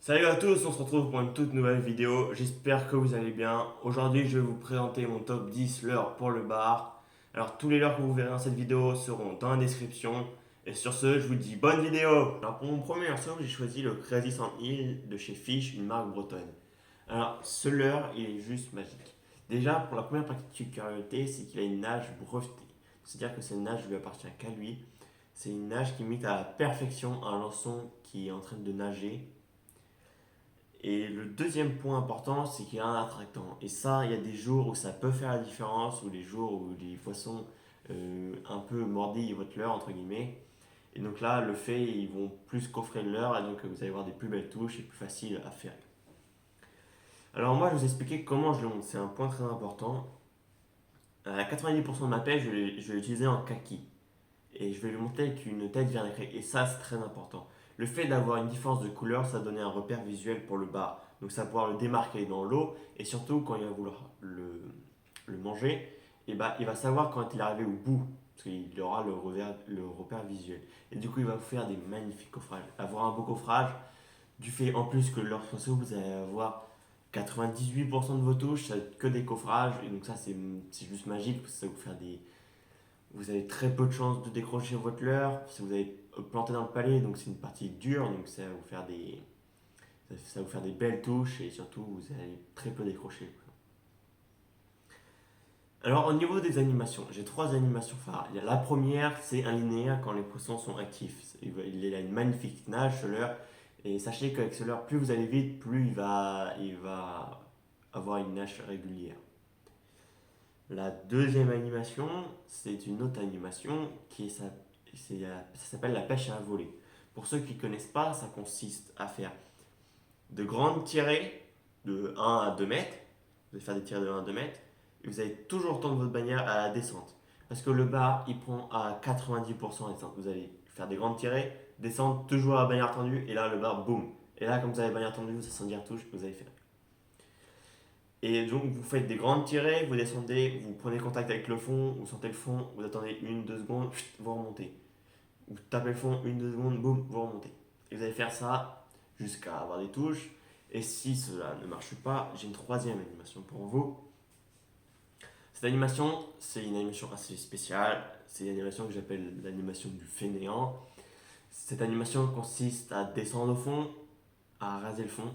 Salut à tous, on se retrouve pour une toute nouvelle vidéo. J'espère que vous allez bien. Aujourd'hui, je vais vous présenter mon top 10 leurres pour le bar. Alors, tous les leurres que vous verrez dans cette vidéo seront dans la description. Et sur ce, je vous dis bonne vidéo. Alors, pour mon premier leurre, j'ai choisi le Crazy Sandhill de chez Fish, une marque bretonne. Alors, ce leurre, il est juste magique. Déjà, pour la première particularité, c'est qu'il a une nage brevetée. C'est-à-dire que cette nage ne lui appartient qu'à lui. C'est une nage qui imite à la perfection un lançon qui est en train de nager. Et le deuxième point important, c'est qu'il y a un attractant. Et ça, il y a des jours où ça peut faire la différence, ou les jours où les poissons un peu mordillent votre leurre, entre guillemets. Et donc là, le fait, ils vont plus coffrer le leurre, et donc vous allez avoir des plus belles touches et plus faciles à faire. Alors moi, je vais vous expliquer comment je le monte. C'est un point très important. À 90% de ma pêche, je vais l'utiliser en kaki. Et je vais le monter avec une tête vernacrée. Et ça, c'est très important. Le fait d'avoir une différence de couleur, ça va donner un repère visuel pour le bar. Donc ça va pouvoir le démarquer dans l'eau. Et surtout, quand il va vouloir le manger, et bah, il va savoir quand il est arrivé au bout. Parce qu'il aura le repère visuel. Et du coup, il va vous faire des magnifiques coffrages. Avoir un beau coffrage, du fait en plus que leurs fausseau, vous allez avoir 98% de vos touches, ça va être que des coffrages. Et donc ça, c'est juste magique. Parce que ça va vous faire des, vous avez très peu de chances de décrocher votre leurre. Si vous avez planté dans le palais, donc c'est une partie dure, donc ça va vous faire des belles touches et surtout vous allez très peu décrocher. Alors au niveau des animations, j'ai trois animations phares. La première, c'est un linéaire quand les poissons sont actifs. Il a une magnifique nage, ce leurre. Et sachez qu'avec ce leurre, plus vous allez vite, plus il va avoir une nage régulière. La deuxième animation, c'est une autre animation ça s'appelle la pêche à un volet. Pour ceux qui ne connaissent pas, ça consiste à faire de grandes tirées de 1 à 2 mètres. Vous allez faire des tirées de 1 à 2 mètres. Et vous allez toujours tendre votre bannière à la descente. Parce que le bar, il prend à 90% la descente. Vous allez faire des grandes tirées, descendre toujours à la bannière tendue. Et là, le bar, boum. Et là, comme vous avez la bannière tendue, vous allez touche, vous allez faire. Et donc vous faites des grandes tirées, vous descendez, vous prenez contact avec le fond, vous sentez le fond, vous attendez une, deux secondes, vous remontez. Vous tapez le fond, une, deux secondes, boum, vous remontez. Et vous allez faire ça jusqu'à avoir des touches. Et si cela ne marche pas, j'ai une troisième animation pour vous. Cette animation, c'est une animation assez spéciale. C'est une animation que j'appelle l'animation du fainéant. Cette animation consiste à descendre au fond, à raser le fond.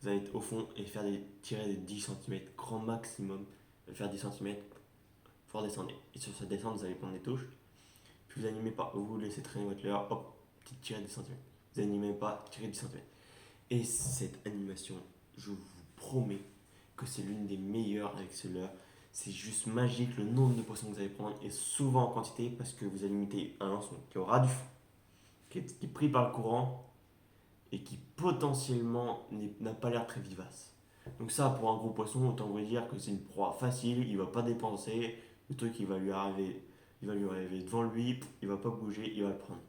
Vous allez être au fond et faire des tirer des 10 centimètres grand maximum. Faire 10 centimètres, fort descendre. Et sur cette descente, vous allez prendre des touches. Puis vous animez pas, vous laissez traîner votre leurre, hop, petite tirée de 10 centimètres. Vous animez pas, tirez 10 centimètres. Et cette animation, je vous promets que c'est l'une des meilleures avec ce leurre. C'est juste magique le nombre de poissons que vous allez prendre et souvent en quantité parce que vous allez imiter un lançon qui aura du fond, qui est pris par le courant et qui potentiellement n'a pas l'air très vivace. Donc ça, pour un gros poisson, autant vous dire que c'est une proie facile, il va pas dépenser, le truc il va lui arriver devant lui, il va pas bouger, il va le prendre.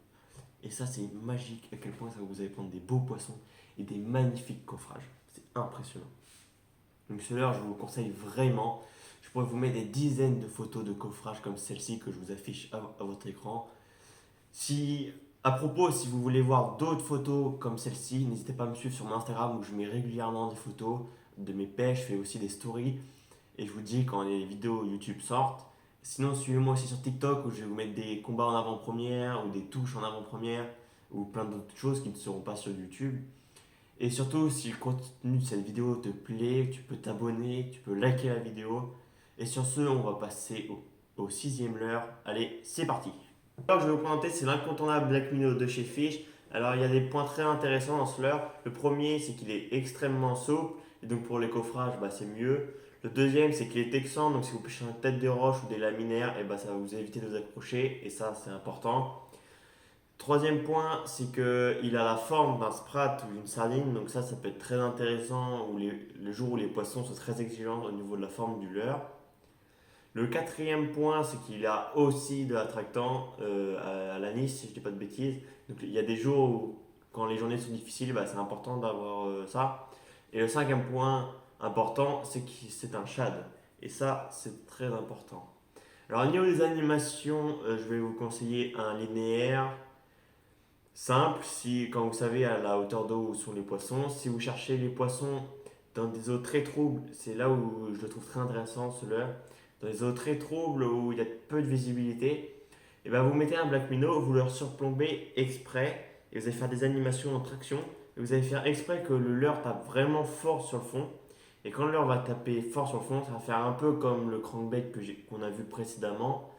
Et ça, c'est magique à quel point ça vous allez prendre des beaux poissons et des magnifiques coffrages. C'est impressionnant. Donc celui-là, je vous conseille vraiment. Je pourrais vous mettre des dizaines de photos de coffrages comme celle-ci que je vous affiche à votre écran. Si, à propos, si vous voulez voir d'autres photos comme celle-ci, n'hésitez pas à me suivre sur mon Instagram où je mets régulièrement des photos de mes pêches, je fais aussi des stories et je vous dis quand les vidéos YouTube sortent. Sinon, suivez-moi aussi sur TikTok où je vais vous mettre des combats en avant-première ou des touches en avant-première ou plein d'autres choses qui ne seront pas sur YouTube. Et surtout, si le contenu de cette vidéo te plaît, tu peux t'abonner, tu peux liker la vidéo. Et sur ce, on va passer au sixième leurre. Allez, c'est parti. Alors, je vais vous présenter, c'est l'incontournable Black Minnow de chez Fish. Alors, il y a des points très intéressants dans ce leurre. Le premier, c'est qu'il est extrêmement souple, et donc pour les coffrages, bah, c'est mieux. Le deuxième, c'est qu'il est texan, donc si vous pêchez en tête de roche ou des laminaires, et bah, ça va vous éviter de vous accrocher, et ça, c'est important. Troisième point, c'est qu'il a la forme d'un sprat ou d'une sardine, donc ça peut être très intéressant le jour où les poissons sont très exigeants au niveau de la forme du leurre. Le quatrième point, c'est qu'il a aussi de l'attractant à l'anis, si je ne dis pas de bêtises. Donc il y a des jours où, quand les journées sont difficiles, bah, c'est important d'avoir ça. Et le cinquième point important, c'est que c'est un shad. Et ça, c'est très important. Alors au niveau des animations, je vais vous conseiller un linéaire. Simple, si, quand vous savez à la hauteur d'eau où sont les poissons, si vous cherchez les poissons dans des eaux très troubles, c'est là où je le trouve très intéressant ce leurre. Dans les eaux très troubles où il y a peu de visibilité, et ben vous mettez un black minnow, vous le surplombez exprès et vous allez faire des animations en traction. Et vous allez faire exprès que le leurre tape vraiment fort sur le fond. Et quand le leurre va taper fort sur le fond, ça va faire un peu comme le crankbait qu'on a vu précédemment.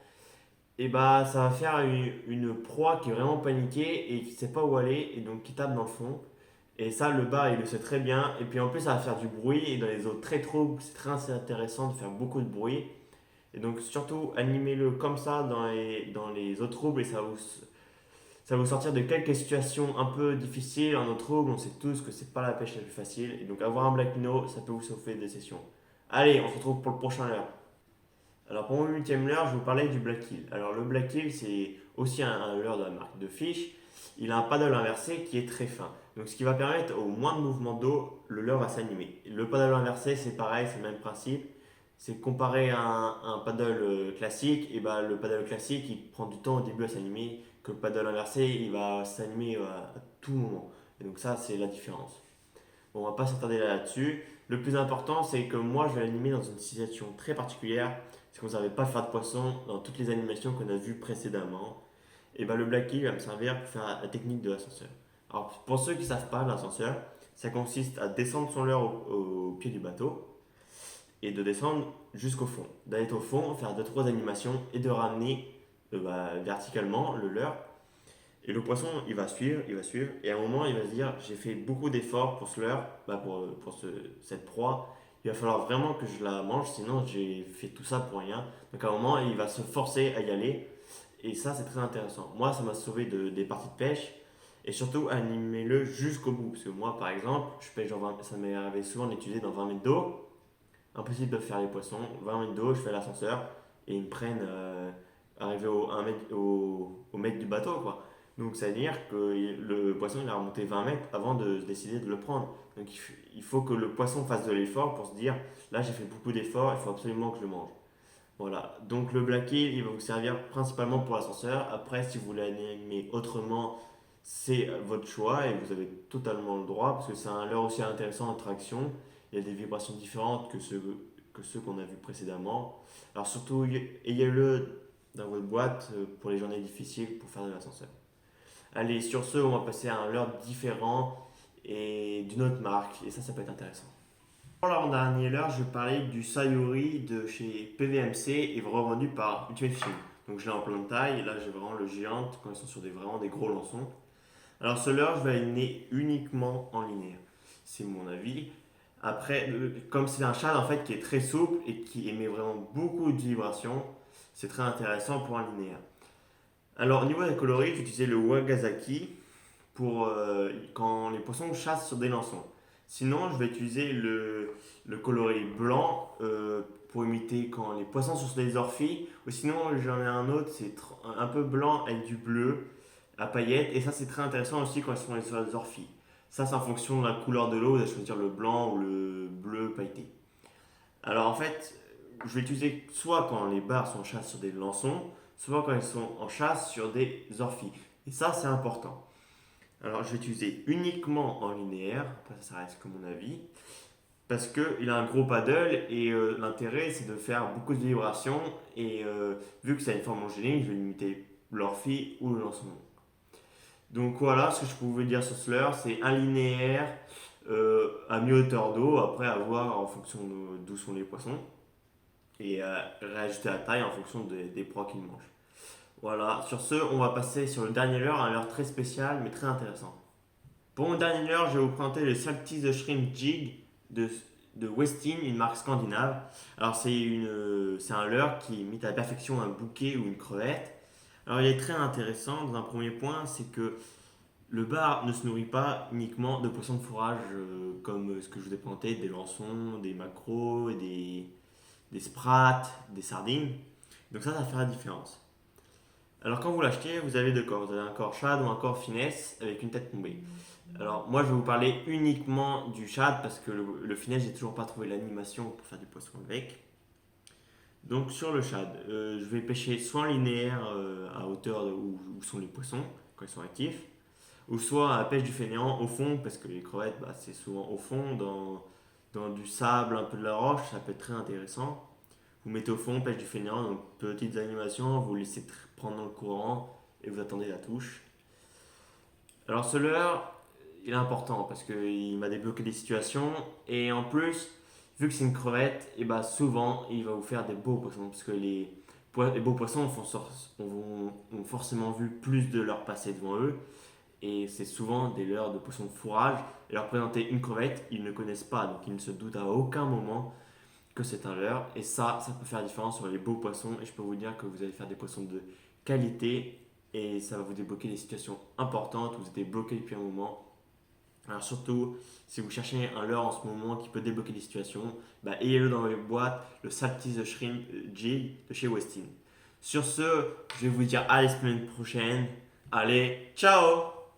Et bah ça va faire une proie qui est vraiment paniquée et qui sait pas où aller et donc qui tape dans le fond. Et ça, le bar, il le sait très bien. Et puis en plus, ça va faire du bruit. Et dans les eaux très troubles, c'est très intéressant de faire beaucoup de bruit. Et donc surtout, animez-le comme ça dans les eaux troubles et ça va vous sortir de quelques situations un peu difficiles. En eau trouble, on sait tous que c'est pas la pêche la plus facile. Et donc avoir un black minnow, ça peut vous sauver des sessions. Allez, on se retrouve pour le prochain leurre. Alors pour mon huitième leurre, je vais vous parlais du Black Hill. Alors le Black Hill, c'est aussi un leurre de la marque de Fish. Il a un paddle inversé qui est très fin. Donc ce qui va permettre au moins de mouvement d'eau, le leurre va s'animer. Le paddle inversé, c'est pareil, c'est le même principe. C'est comparé à un paddle classique, et bah, le paddle classique, il prend du temps au début à s'animer, que le paddle inversé, il va s'animer à tout moment. Et donc ça, c'est la différence. Bon, on va pas s'attarder là-dessus. Le plus important, c'est que moi, je vais l'animer dans une situation très particulière. C'est que vous n'avez pas faire de poisson dans toutes les animations qu'on a vues précédemment. Et ben, le black key va me servir pour faire la technique de l'ascenseur. Alors, pour ceux qui ne savent pas, l'ascenseur, ça consiste à descendre son leurre au pied du bateau et de descendre jusqu'au fond. D'aller au fond, faire deux trois animations et de ramener verticalement le leurre. Et le poisson, il va suivre, et à un moment, il va se dire, j'ai fait beaucoup d'efforts pour ce leurre, cette proie, il va falloir vraiment que je la mange, sinon j'ai fait tout ça pour rien. Donc à un moment, il va se forcer à y aller, et ça, c'est très intéressant. Moi, ça m'a sauvé des parties de pêche, et surtout, animez-le jusqu'au bout, parce que moi, par exemple, je pêche ça m'est arrivé souvent d'utiliser dans 20 mètres d'eau, impossible de faire les poissons, 20 mètres d'eau, je fais l'ascenseur, et ils me prennent arrivé au mètre du bateau, quoi. Donc ça veut dire que le poisson il a remonté 20 mètres avant de décider de le prendre. Donc il faut que le poisson fasse de l'effort pour se dire là j'ai fait beaucoup d'efforts, il faut absolument que je le mange. Voilà, donc le black eel il va vous servir principalement pour l'ascenseur. Après, si vous voulez animer autrement, c'est votre choix et vous avez totalement le droit parce que c'est un leurre aussi intéressant en traction. Il y a des vibrations différentes que ceux qu'on a vus précédemment. Alors surtout, ayez-le dans votre boîte pour les journées difficiles pour faire de l'ascenseur. Allez, sur ce, on va passer à un leurre différent et d'une autre marque et ça peut être intéressant. Pour l'avant-dernier leurre, je parlais du Sayuri de chez PVMC et revendu par Ultimate Fishing. Donc je l'ai en pleine taille, là j'ai vraiment le géant quand ils sont sur vraiment des gros lançons. Alors ce leurre, je vais l'aligner uniquement en linéaire. C'est mon avis. Après, comme c'est un shad en fait qui est très souple et qui émet vraiment beaucoup de vibrations, c'est très intéressant pour un linéaire. Alors au niveau des coloris, j'utilisais le Wagasaki pour quand les poissons chassent sur des lançons. Sinon, je vais utiliser le coloris blanc pour imiter quand les poissons sont sur des orphies. Ou sinon, j'en ai un autre, c'est un peu blanc avec du bleu à paillettes. Et ça, c'est très intéressant aussi quand ils sont sur des orphies. Ça, c'est en fonction de la couleur de l'eau, vous allez choisir le blanc ou le bleu pailleté. Alors en fait, je vais utiliser soit quand les bars sont en chasse sur des lançons, soit quand ils sont en chasse sur des orphies. Et ça, c'est important. Alors, je vais utiliser uniquement en linéaire, après ça reste que mon avis, parce qu'il a un gros paddle et l'intérêt c'est de faire beaucoup de vibrations et vu que ça a une forme homogénéenne, je vais limiter l'orphie ou le lancement. Donc voilà ce que je pouvais dire sur ce leurre, c'est un linéaire à mi-hauteur d'eau, après à voir en fonction d'où sont les poissons et réajuster la taille en fonction des proies qu'ils mangent. Voilà, sur ce, on va passer sur le dernier leurre, un leurre très spécial mais très intéressant. Pour mon dernier leurre, je vais vous présenter le Salty the Shrimp Jig de Westin, une marque scandinave. Alors c'est un leurre qui imite à la perfection un bouquet ou une crevette. Alors il est très intéressant dans un premier point, c'est que le bar ne se nourrit pas uniquement de poissons de fourrage comme ce que je vous ai présenté, des lançons, des maquereaux, des sprats, des sardines. Donc ça fait la différence. Alors quand vous l'achetez, vous avez deux corps. Vous avez un corps shad ou un corps finesse avec une tête tombée. Alors moi je vais vous parler uniquement du shad parce que le finesse j'ai toujours pas trouvé l'animation pour faire du poisson avec. Donc sur le shad, je vais pêcher soit en linéaire à hauteur où sont les poissons quand ils sont actifs, ou soit à la pêche du fainéant au fond, parce que les crevettes, bah, c'est souvent au fond, dans du sable, un peu de la roche, ça peut être très intéressant. Vous mettez au fond, pêche du fainéant, donc petites animations, vous laissez prendre dans le courant et vous attendez la touche. Alors ce leurre, il est important parce qu'il m'a débloqué des situations et en plus, vu que c'est une crevette, et bah souvent il va vous faire des beaux poissons parce que les beaux poissons ont forcément vu plus de leur passer devant eux et c'est souvent des leurres de poissons de fourrage et leur présenter une crevette, ils ne connaissent pas donc ils ne se doutent à aucun moment que c'est un leurre et ça peut faire la différence sur les beaux poissons et je peux vous dire que vous allez faire des poissons de qualité et ça va vous débloquer des situations importantes, vous êtes bloqué depuis un moment. Alors surtout, si vous cherchez un leurre en ce moment qui peut débloquer des situations, bah, ayez-le dans votre boîte, le Salty the Shrimp Jig de chez Westin. Sur ce, je vais vous dire à la semaine prochaine. Allez, ciao!